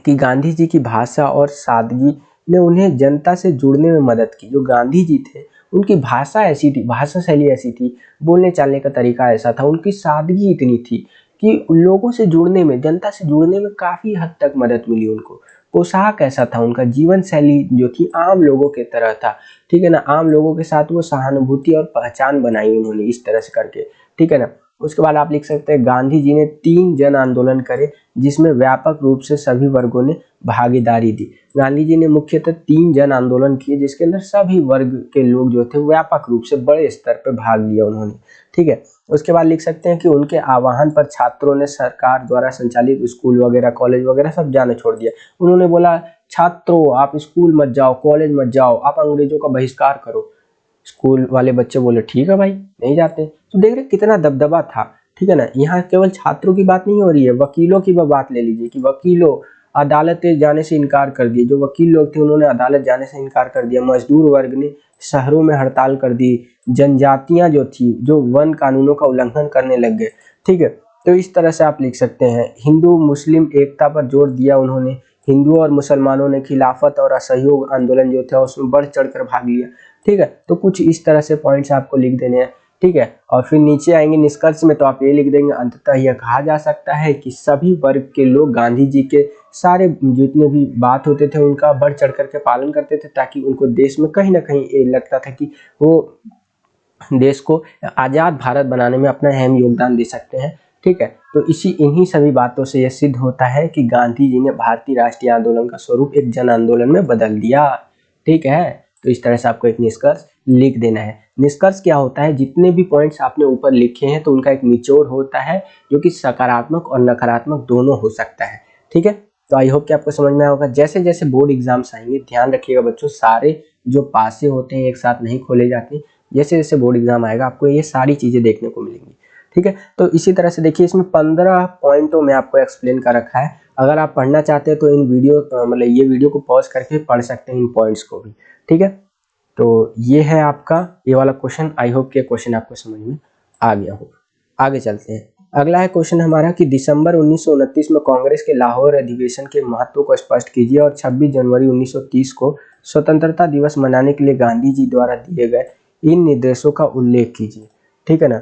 S1: कि गांधी जी की भाषा और सादगी ने उन्हें जनता से जुड़ने में मदद की। जो गांधी जी थे उनकी भाषा ऐसी थी, भाषा शैली ऐसी थी, बोलने चालने का तरीका ऐसा था, उनकी सादगी इतनी थी कि लोगों से जुड़ने में, जनता से जुड़ने में काफ़ी हद तक मदद मिली उनको। पोशाक ऐसा था, उनका जीवन शैली जो थी आम लोगों के तरह था। ठीक है ना, आम लोगों के साथ वो सहानुभूति और पहचान बनाई उन्होंने इस तरह से करके। ठीक है ना, उसके बाद आप लिख सकते हैं गांधी जी ने 3 जन आंदोलन करे जिसमें व्यापक रूप से सभी वर्गों ने भागीदारी दी। गांधी जी ने मुख्यतः 3 जन आंदोलन किए जिसके अंदर सभी वर्ग के लोग जो थे व्यापक रूप से बड़े स्तर पर भाग लिया उन्होंने। ठीक है, उसके बाद लिख सकते हैं कि उनके आह्वान पर छात्रों ने सरकार द्वारा संचालित स्कूल वगैरह कॉलेज वगैरह सब जाना छोड़ दिया। उन्होंने बोला छात्रों आप स्कूल मत जाओ, कॉलेज मत जाओ, आप अंग्रेजों का बहिष्कार करो। स्कूल वाले बच्चे बोले ठीक है भाई नहीं जाते। तो देख रहे कितना दबदबा था। ठीक है ना, यहाँ केवल छात्रों की बात नहीं हो रही है, वकीलों की बात ले लीजिए कि वकीलों अदालतें जाने से इनकार कर दिए। जो वकील लोग थे उन्होंने अदालत जाने से इनकार कर दिया। मजदूर वर्ग ने शहरों में हड़ताल कर दी। जनजातियां जो थी जो वन कानूनों का उल्लंघन करने लग गए। ठीक है, तो इस तरह से आप लिख सकते हैं। हिंदू मुस्लिम एकता पर जोर दिया उन्होंने। हिंदुओं और मुसलमानों ने खिलाफत और असहयोग आंदोलन जो था उसमें बढ़ चढ़कर भाग लिया। ठीक है, तो कुछ इस तरह से पॉइंट्स आपको लिख देने हैं। ठीक है, और फिर नीचे आएंगे निष्कर्ष में तो आप ये लिख देंगे अंततः यह कहा जा सकता है कि सभी वर्ग के लोग गांधी जी के सारे जितने भी बात होते थे उनका बढ़ चढ़ करके पालन करते थे ताकि उनको देश में कहीं ना कहीं ये लगता था कि वो देश को आज़ाद भारत बनाने में अपना अहम योगदान दे सकते हैं। ठीक है, तो इन्हीं सभी बातों से यह सिद्ध होता है कि गांधी जी ने भारतीय राष्ट्रीय आंदोलन का स्वरूप एक जन आंदोलन में बदल दिया। ठीक है, तो इस तरह से आपको एक निष्कर्ष लिख देना है। निष्कर्ष क्या होता है, जितने भी पॉइंट्स आपने ऊपर लिखे हैं तो उनका एक निचोड़ होता है जो कि सकारात्मक और नकारात्मक दोनों हो सकता है। ठीक है, तो आई होप कि आपको समझ में आया होगा। जैसे जैसे बोर्ड एग्जाम्स आएंगे ध्यान रखिएगा बच्चों, सारे जो पासे होते हैं एक साथ नहीं खोले जाते। जैसे जैसे बोर्ड एग्जाम आएगा आपको ये सारी चीजें देखने को मिलेंगी। ठीक है, तो इसी तरह से देखिए इसमें 15 पॉइंटों में आपको एक्सप्लेन कर रखा है। अगर आप पढ़ना चाहते हैं तो इन वीडियो मतलब ये वीडियो को पॉज करके पढ़ सकते हैं इन पॉइंट्स को भी। ठीक है, तो ये है आपका ये वाला क्वेश्चन। आई होप कि क्वेश्चन आपको समझ में आ गया होगा। आगे चलते हैं। अगला है क्वेश्चन हमारा कि दिसंबर 1929 में कांग्रेस के लाहौर अधिवेशन के महत्व को स्पष्ट कीजिए और 26 जनवरी 1930 को स्वतंत्रता दिवस मनाने के लिए गांधी जी द्वारा दिए गए इन निर्देशों का उल्लेख कीजिए। ठीक है ना,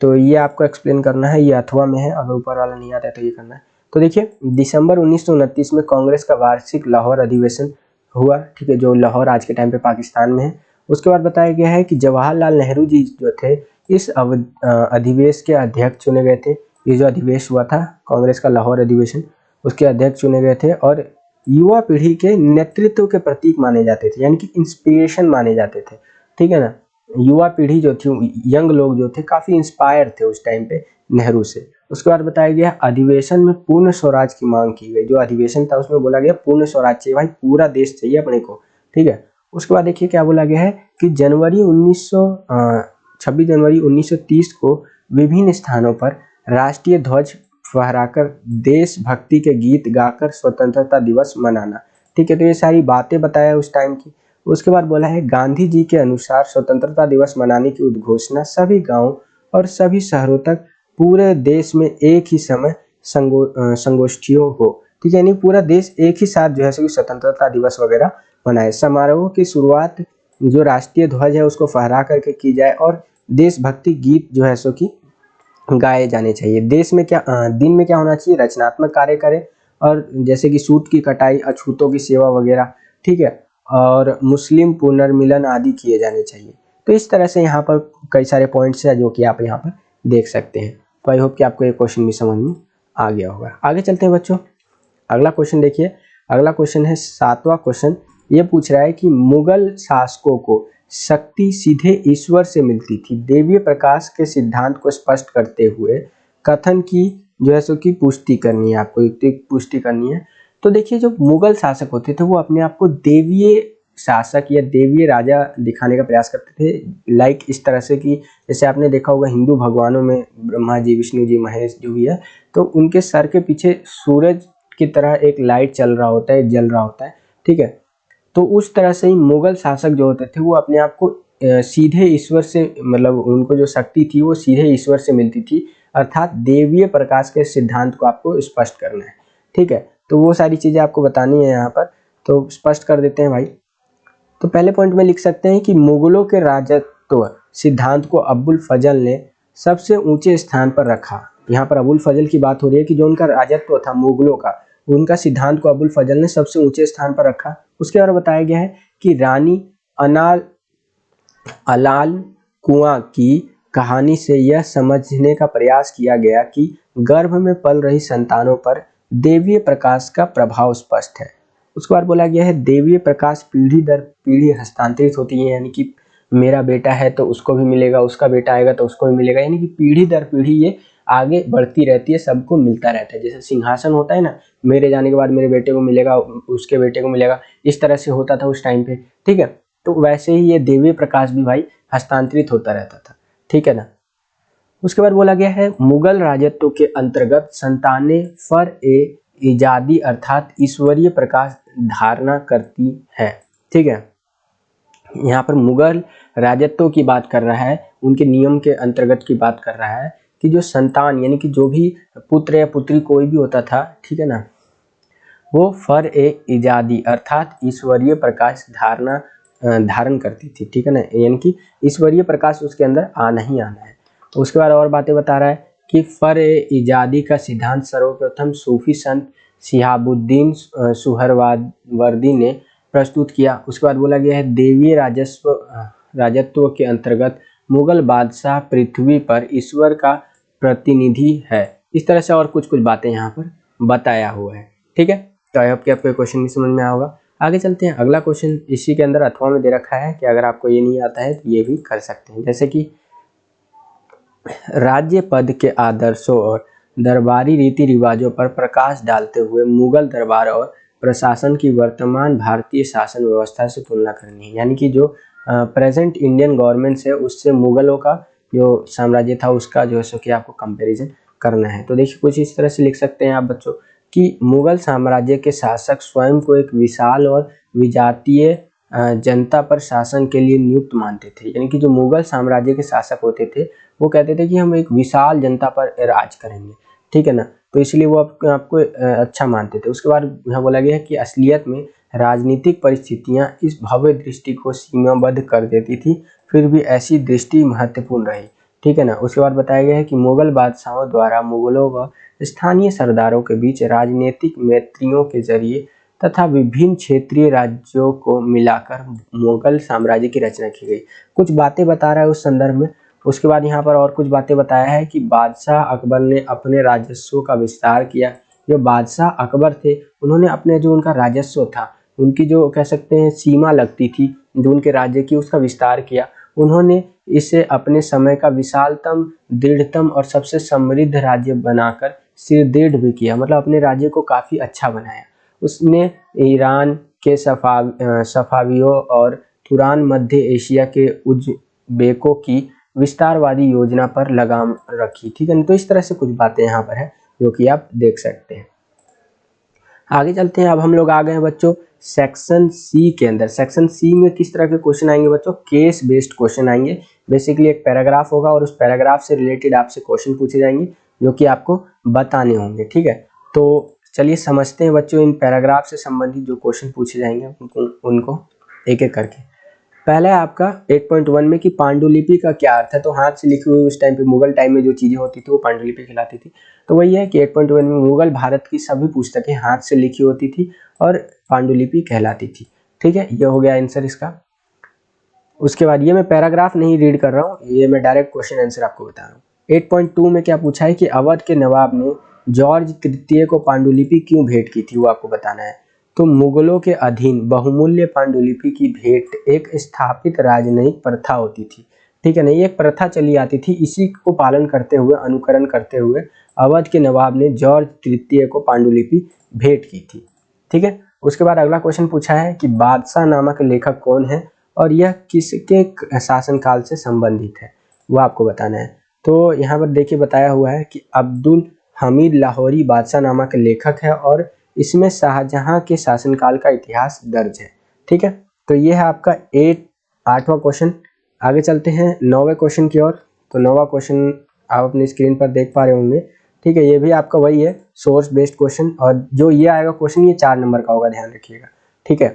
S1: तो ये आपको एक्सप्लेन करना है। ये अथवा में है, अगर ऊपर वाला नहीं आता है तो ये करना है। तो देखिए दिसंबर 1929 में कांग्रेस का वार्षिक लाहौर अधिवेशन हुआ। ठीक है, जो लाहौर आज के टाइम पे पाकिस्तान में है। उसके बाद बताया गया है कि जवाहरलाल नेहरू जी जो थे इस अधिवेश के अध्यक्ष चुने गए थे। ये जो अधिवेश हुआ था कांग्रेस का लाहौर अधिवेशन, उसके अध्यक्ष चुने गए थे और युवा पीढ़ी के नेतृत्व के प्रतीक माने जाते थे, यानी कि इंस्पिरेशन माने जाते थे। ठीक है ना, युवा पीढ़ी जो थी, यंग लोग जो थे काफी इंस्पायर थे उस टाइम पे नेहरू से। उसके बाद बताया गया अधिवेशन में पूर्ण स्वराज की मांग की गई। जो अधिवेशन था उसमें बोला गया पूर्ण स्वराज चाहिए भाई, पूरा देश चाहिए अपने को। ठीक है, उसके बाद देखिए क्या बोला गया है कि 26 जनवरी 1930 को विभिन्न स्थानों पर राष्ट्रीय ध्वज फहराकर देशभक्ति के गीत गाकर स्वतंत्रता दिवस मनाना। ठीक है, तो ये सारी बातें बताया उस टाइम की। उसके बाद बोला है गांधी जी के अनुसार स्वतंत्रता दिवस मनाने की उद्घोषणा सभी गांव और सभी शहरों तक पूरे देश में एक ही समय संगोष्ठियों हो। ठीक है, यानी पूरा देश एक ही साथ जो है सो स्वतंत्रता दिवस वगैरह मनाए। समारोह की शुरुआत जो राष्ट्रीय ध्वज है उसको फहरा करके की जाए और देशभक्ति गीत जो है सो की गाए जाने चाहिए। देश में क्या दिन में क्या होना चाहिए, रचनात्मक कार्य करें और जैसे कि सूत की कटाई, अछूतों की सेवा वगैरह। ठीक है, और मुस्लिम पुनर्मिलन आदि किए जाने चाहिए। तो इस तरह से यहाँ पर कई सारे पॉइंट्स हैं जो कि आप यहाँ पर देख सकते हैं। तो आई होप कि आपको ये क्वेश्चन भी समझ में आ गया होगा। आगे चलते हैं बच्चों। अगला क्वेश्चन देखिए, अगला क्वेश्चन है 7वां क्वेश्चन। ये पूछ रहा है कि मुगल शासकों को शक्ति सीधे ईश्वर से मिलती थी। देवीय प्रकाश के सिद्धांत को स्पष्ट करते हुए कथन की जो है सो की पुष्टि करनी है, आपको युक्ति पुष्टि करनी है। तो देखिए जो मुगल शासक होते थे वो अपने आप को देवीय शासक या देवीय राजा दिखाने का प्रयास करते थे। लाइक इस तरह से कि जैसे आपने देखा होगा हिंदू भगवानों में ब्रह्मा जी, विष्णु जी, महेश जो भी है, तो उनके सर के पीछे सूरज की तरह एक लाइट चल रहा होता है, जल रहा होता है। ठीक है, तो उस तरह से ही मुगल शासक जो होते थे वो अपने आप को सीधे ईश्वर से, मतलब उनको जो शक्ति थी वो सीधे ईश्वर से मिलती थी, अर्थात देवीय प्रकाश के सिद्धांत को आपको स्पष्ट करना है। ठीक है, तो वो सारी चीजें आपको बतानी है यहाँ पर, तो स्पष्ट कर देते हैं भाई। तो पहले पॉइंट में लिख सकते हैं कि मुगलों के राजत्व सिद्धांत को अबुल फजल ने सबसे ऊंचे स्थान पर रखा। यहाँ पर अबुल फजल की बात हो रही है कि जो उनका राजत्व था मुगलों का, उनका सिद्धांत को अबुल फजल ने सबसे ऊंचे स्थान पर रखा। उसके बारे में बताया गया है कि रानी अलाल कुआं की कहानी से यह समझने का प्रयास किया गया कि गर्भ में पल रही संतानों पर दैवीय प्रकाश का प्रभाव स्पष्ट है। उसके बाद बोला गया है दैवीय प्रकाश पीढ़ी दर पीढ़ी हस्तांतरित होती है, यानी कि मेरा बेटा है तो उसको भी मिलेगा, उसका बेटा आएगा तो उसको भी मिलेगा, यानी कि पीढ़ी दर पीढ़ी ये आगे बढ़ती रहती है, सबको मिलता रहता है। जैसे सिंहासन होता है ना, मेरे जाने के बाद मेरे बेटे को मिलेगा, उसके बेटे को मिलेगा, इस तरह से होता था उस टाइम पे, ठीक है। तो वैसे ही ये दैवीय प्रकाश भी भाई हस्तांतरित होता रहता था, ठीक है ना। उसके बाद बोला गया है मुगल राजत्व के अंतर्गत संतानें फर ए इजादी अर्थात ईश्वरीय प्रकाश धारणा करती है, ठीक है। यहाँ पर मुगल राजत्व की बात कर रहा है, उनके नियम के अंतर्गत की बात कर रहा है कि जो संतान यानी कि जो भी पुत्र या पुत्री कोई भी होता था, ठीक है ना, वो फर ए इजादी अर्थात ईश्वरीय प्रकाश धारण करती थी, ठीक है ना, यानी कि ईश्वरीय प्रकाश उसके अंदर आना ही आना है। तो उसके बाद और बातें बता रहा है कि फर ए इजादी का सिद्धांत सर्वप्रथम सूफी संत शिहाबुद्दीन सुहरवर्दी ने प्रस्तुत किया। उसके बाद बोला गया है देवीय राजत्व के अंतर्गत मुगल बादशाह पृथ्वी पर ईश्वर का प्रतिनिधि है। इस तरह से और कुछ कुछ बातें यहाँ पर बताया हुआ है, ठीक है। तो आई होप कि आपको क्वेश्चन भी समझ में आया होगा। आगे चलते हैं, अगला क्वेश्चन इसी के अंदर अथवा में दे रखा है कि अगर आपको ये नहीं आता है तो ये भी कर सकते हैं। जैसे कि राज्य पद के आदर्शों और दरबारी रीति रिवाजों पर प्रकाश डालते हुए मुगल दरबार और प्रशासन की वर्तमान भारतीय शासन व्यवस्था से तुलना करनी है, यानी कि जो प्रेजेंट इंडियन गवर्नमेंट है उससे मुगलों का जो साम्राज्य था उसका जो है सो कि आपको कंपैरिजन करना है। तो देखिए कुछ इस तरह से लिख सकते हैं आप बच्चों कि मुगल साम्राज्य के शासक स्वयं को एक विशाल और विजातीय जनता पर शासन के लिए नियुक्त मानते थे, यानी कि जो मुगल साम्राज्य के शासक होते थे वो कहते थे कि हम एक विशाल जनता पर राज करेंगे, ठीक है ना, तो इसलिए वो आपको अच्छा मानते थे। उसके बाद यहाँ बोला गया है कि असलियत में राजनीतिक परिस्थितियां इस भव्य दृष्टि को सीमाबद्ध कर देती थी, फिर भी ऐसी दृष्टि महत्वपूर्ण रही, ठीक है ना। उसके बाद बताया गया है कि मुगल बादशाहों द्वारा मुगलों व स्थानीय सरदारों के बीच राजनीतिक मैत्रियों के जरिए तथा विभिन्न क्षेत्रीय राज्यों को मिलाकर मुगल साम्राज्य की रचना की गई। कुछ बातें बता रहा है उस संदर्भ में। उसके बाद यहाँ पर और कुछ बातें बताया है कि बादशाह अकबर ने अपने राजस्व का विस्तार किया। जो बादशाह अकबर थे उन्होंने अपने जो उनका राजस्व था, उनकी जो कह सकते हैं सीमा लगती थी जो उनके राज्य की, उसका विस्तार किया। उन्होंने इसे अपने समय का विशालतम, दृढ़तम और सबसे समृद्ध राज्य बनाकर सुदृढ़ भी किया, मतलब अपने राज्य को काफ़ी अच्छा बनाया। उसने ईरान के सफावियों और तुरान मध्य एशिया के उज़्बेकों की विस्तारवादी योजना पर लगाम रखी, ठीक है। तो इस तरह से कुछ बातें यहाँ पर है जो कि आप देख सकते हैं। आगे चलते हैं, अब हम लोग आ गए हैं बच्चों सेक्शन सी के अंदर। सेक्शन सी में किस तरह के क्वेश्चन आएंगे बच्चों? केस बेस्ड क्वेश्चन आएंगे। बेसिकली एक पैराग्राफ होगा और उस पैराग्राफ से रिलेटेड आपसे क्वेश्चन पूछे जाएंगे जो कि आपको बताने होंगे, ठीक है। तो चलिए समझते हैं बच्चों इन पैराग्राफ से संबंधित जो क्वेश्चन पूछे जाएंगे उनको एक एक करके। पहला है आपका 8.1 में कि पांडुलिपि का क्या अर्थ है। तो हाथ से लिखी हुई उस टाइम पे मुगल टाइम में जो चीजें होती थी वो पांडुलिपि कहलाती थी। तो वही है कि 8.1 में मुगल भारत की सभी पुस्तकें हाथ से लिखी होती थी और पांडुलिपि कहलाती थी, ठीक है। ये हो गया आंसर इसका। उसके बाद ये मैं पैराग्राफ नहीं रीड कर रहा हूँ, ये मैं डायरेक्ट क्वेश्चन आंसर आपको बता रहा हूँ। 8.2 में क्या पूछा है कि अवध के नवाब ने जॉर्ज तृतीय को पांडुलिपि क्यों भेंट की थी, वो आपको बताना है। तो मुगलों के अधीन बहुमूल्य पांडुलिपि की भेंट एक स्थापित राजनयिक प्रथा होती थी, ठीक है ना, ये एक प्रथा चली आती थी। इसी को पालन करते हुए, अनुकरण करते हुए अवध के नवाब ने जॉर्ज तृतीय को पांडुलिपि भेंट की थी, ठीक है। उसके बाद अगला क्वेश्चन पूछा है कि बादशाह नामक लेखक कौन है और यह किसके शासनकाल से संबंधित है, वो आपको बताना है। तो यहाँ पर देखिए बताया हुआ है कि अब्दुल हमीद लाहौरी बादशाह नामा के लेखक है और इसमें शाहजहां के शासनकाल का इतिहास दर्ज है, ठीक है। तो ये है आपका 8वां क्वेश्चन। आगे चलते हैं 9वें क्वेश्चन की ओर। तो 9वां क्वेश्चन आप अपनी स्क्रीन पर देख पा रहे होंगे, ठीक है। ये भी आपका वही है, सोर्स बेस्ड क्वेश्चन, और जो ये आएगा क्वेश्चन ये 4 नंबर का होगा, ध्यान रखिएगा, ठीक है।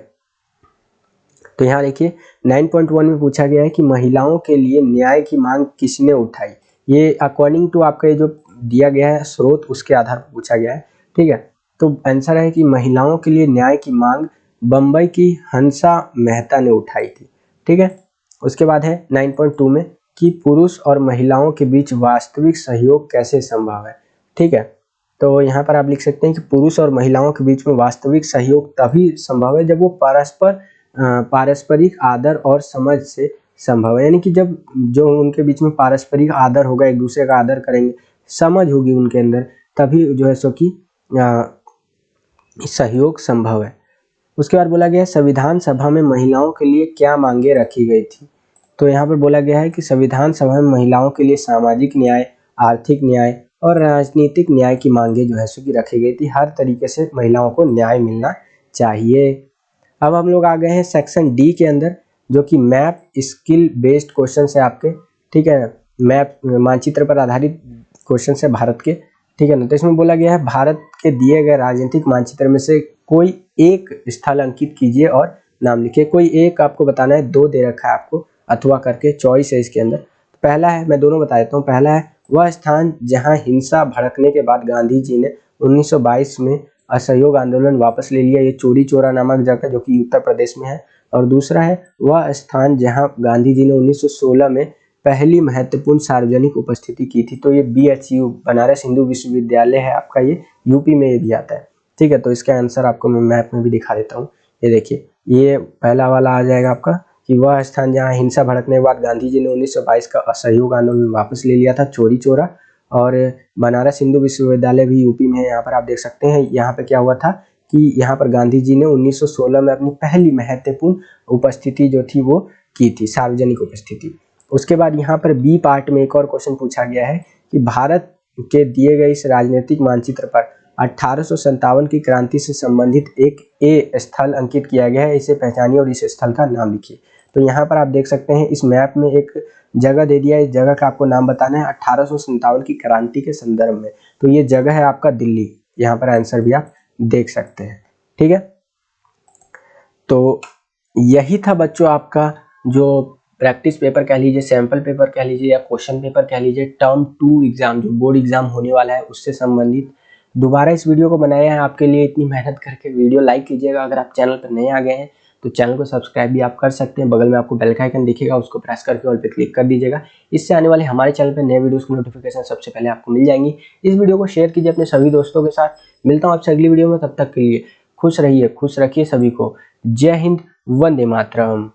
S1: तो यहाँ देखिए 9.1 में पूछा गया है कि महिलाओं के लिए न्याय की मांग किसने उठाई। ये अकॉर्डिंग टू आपका ये जो दिया गया है स्रोत, उसके आधार पर पूछा गया है, ठीक है। तो आंसर है कि महिलाओं के लिए न्याय की मांग बम्बई की हंसा मेहता ने उठाई थी, ठीक है। उसके बाद है 9.2 में कि पुरुष और महिलाओं के बीच वास्तविक सहयोग कैसे संभव है। ठीक है, तो यहाँ पर आप लिख सकते हैं कि पुरुष और महिलाओं के बीच में वास्तविक सहयोग तभी संभव है जब वो पारस्परिक आदर और समझ से संभव है। यानी कि जब जो उनके बीच में पारस्परिक आदर होगा, एक दूसरे का आदर करेंगे, समझ होगी उनके अंदर, तभी जो है सो कि सहयोग संभव है। उसके बाद बोला गया है संविधान सभा में महिलाओं के लिए क्या मांगे रखी गई थी। तो यहाँ पर बोला गया है कि संविधान सभा में महिलाओं के लिए सामाजिक न्याय, आर्थिक न्याय और राजनीतिक न्याय की मांगे जो है सो कि रखी गई थी। हर तरीके से महिलाओं को न्याय मिलना चाहिए। अब हम लोग आ गए हैं सेक्शन डी के अंदर, जो कि मैप स्किल बेस्ड क्वेश्चन है आपके। ठीक है, मैप मानचित्र पर आधारित क्वेश्चन है भारत के। ठीक है ना, तो इसमें बोला गया है भारत के दिए गए राजनीतिक मानचित्र में से कोई एक स्थल अंकित कीजिए और नाम लिखिए। कोई एक आपको बताना है, 2 दे रखा है आपको, अथवा करके चॉइस है इसके अंदर। पहला है, मैं दोनों बता देता हूँ। पहला है वह स्थान जहां हिंसा भड़कने के बाद गांधी जी ने 1922 में असहयोग आंदोलन वापस ले लिया, ये चौरी चौरा नामक जगह जो कि उत्तर प्रदेश में है। और दूसरा है वह स्थान जहां गांधी जी ने 1916 में पहली महत्वपूर्ण सार्वजनिक उपस्थिति की थी। तो ये BHU बनारस हिंदू विश्वविद्यालय है आपका, ये यूपी में ये भी आता है। ठीक है, तो इसका आंसर आपको मैं मैप में भी दिखा देता हूँ। ये देखिए, ये पहला वाला आ जाएगा आपका कि वह स्थान जहां हिंसा भड़कने के बाद गांधी जी ने 1922 का असहयोग आंदोलन वापस ले लिया था, चौरी चौरा। और बनारस हिंदू विश्वविद्यालय भी यूपी में है। यहाँ पर आप देख सकते हैं, यहाँ पे क्या हुआ था कि यहाँ पर गांधी जी ने 1916 में अपनी पहली महत्वपूर्ण उपस्थिति जो थी वो की थी, सार्वजनिक उपस्थिति। उसके बाद यहाँ पर बी पार्ट में एक और क्वेश्चन पूछा गया है कि भारत के दिए गए इस राजनीतिक मानचित्र पर 1857 की क्रांति से संबंधित एक ए स्थल अंकित किया गया है, इसे पहचानिए और इस स्थल का नाम लिखिए। तो यहाँ पर आप देख सकते हैं इस मैप में एक जगह दे दिया है, इस जगह का आपको नाम बताना है 1857 की क्रांति के संदर्भ में। तो ये जगह है आपका दिल्ली, यहाँ पर आंसर भी आप देख सकते हैं। ठीक है, तो यही था बच्चों आपका जो प्रैक्टिस पेपर कह लीजिए, सैंपल पेपर कह लीजिए या क्वेश्चन पेपर कह लीजिए, टर्म 2 एग्जाम जो बोर्ड एग्जाम होने वाला है उससे संबंधित। दोबारा इस वीडियो को बनाया है आपके लिए, इतनी मेहनत करके। वीडियो लाइक कीजिएगा, अगर आप चैनल पर नए आ गए हैं तो चैनल को सब्सक्राइब भी आप कर सकते हैं। बगल में आपको बेल का आइकन दिखेगा, उसको प्रेस करके ऑल पे क्लिक कर दीजिएगा। इससे आने वाले हमारे चैनल पर नए वीडियोस की नोटिफिकेशन सबसे पहले आपको मिल जाएंगी। इस वीडियो को शेयर कीजिए अपने सभी दोस्तों के साथ। मिलता हूँ आपसे अगली वीडियो में, तब तक के लिए खुश रहिए, खुश रखिए सभी को। जय हिंद, वंदे मातरम।